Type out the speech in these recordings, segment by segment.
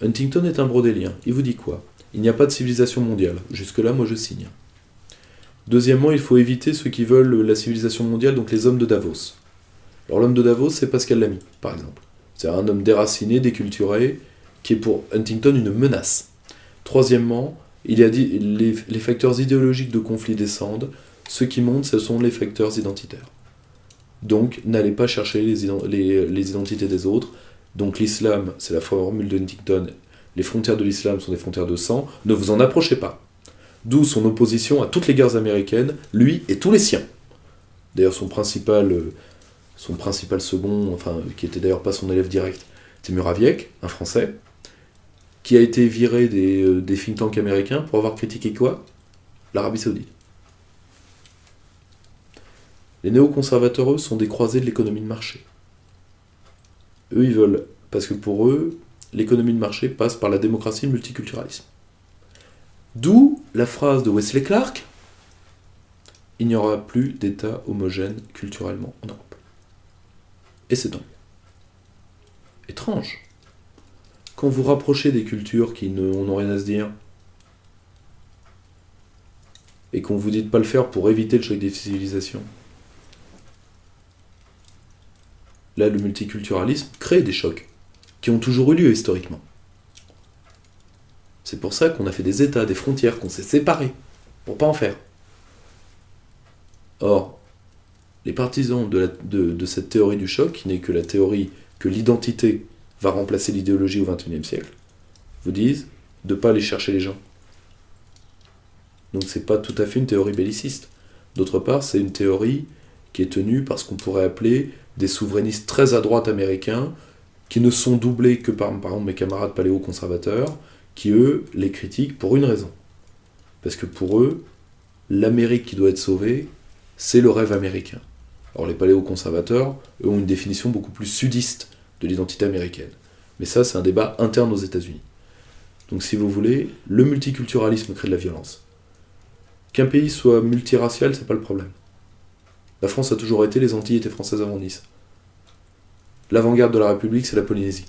Huntington est un brodélien. Il vous dit quoi? Il n'y a pas de civilisation mondiale. Jusque-là, moi je signe. Deuxièmement, il faut éviter ceux qui veulent la civilisation mondiale, donc les hommes de Davos. Alors l'homme de Davos, c'est Pascal Lamy, par exemple. C'est un homme déraciné, déculturé, qui est pour Huntington une menace. Troisièmement, il y a dit les facteurs idéologiques de conflit descendent. Ceux qui montent, ce sont les facteurs identitaires. Donc, n'allez pas chercher les identités des autres. Donc, l'islam, c'est la formule de Huntington. Les frontières de l'islam sont des frontières de sang. Ne vous en approchez pas. D'où son opposition à toutes les guerres américaines, lui et tous les siens. D'ailleurs, son principal second, enfin, qui était d'ailleurs pas son élève direct, c'est Muraviec, un Français, qui a été viré des think tanks américains pour avoir critiqué quoi? L'Arabie Saoudite. Les néoconservateurs, eux, sont des croisés de l'économie de marché. Eux, ils veulent, parce que pour eux, l'économie de marché passe par la démocratie et le multiculturalisme. D'où la phrase de Wesley Clark, il n'y aura plus d'État homogène culturellement en Europe. Et c'est donc étrange. Quand vous rapprochez des cultures qui n'ont rien à se dire, et qu'on vous dit de ne pas le faire pour éviter le choc des civilisations, là, le multiculturalisme crée des chocs qui ont toujours eu lieu historiquement. C'est pour ça qu'on a fait des États, des frontières, qu'on s'est séparés, pour pas en faire. Or, les partisans de cette théorie du choc, qui n'est que la théorie que l'identité va remplacer l'idéologie au XXIe siècle, vous disent de ne pas aller chercher les gens. Donc c'est pas tout à fait une théorie belliciste. D'autre part, c'est une théorie qui est tenue par ce qu'on pourrait appeler des souverainistes très à droite américains, qui ne sont doublés que par exemple mes camarades paléoconservateurs, qui eux les critiquent pour une raison. Parce que pour eux, l'Amérique qui doit être sauvée, c'est le rêve américain. Alors les paléoconservateurs, eux, ont une définition beaucoup plus sudiste de l'identité américaine. Mais ça, c'est un débat interne aux États-Unis. Donc si vous voulez, le multiculturalisme crée de la violence. Qu'un pays soit multiracial, c'est pas le problème. La France a toujours été, les Antilles étaient françaises avant Nice. L'avant-garde de la République, c'est la Polynésie.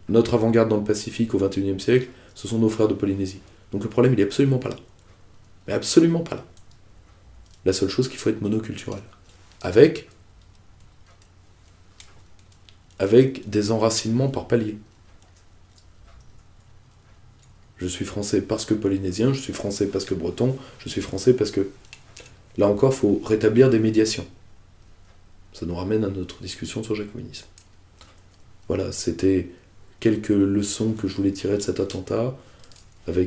Notre avant-garde dans le Pacifique au XXIe siècle, ce sont nos frères de Polynésie. Donc le problème, il est absolument pas là. Mais absolument pas là. La seule chose qu'il faut être monoculturel. Avec des enracinements par palier. Je suis français parce que polynésien, je suis français parce que breton, je suis français parce que... Là encore, il faut rétablir des médiations. Ça nous ramène à notre discussion sur le jacobinisme. Voilà, c'était quelques leçons que je voulais tirer de cet attentat.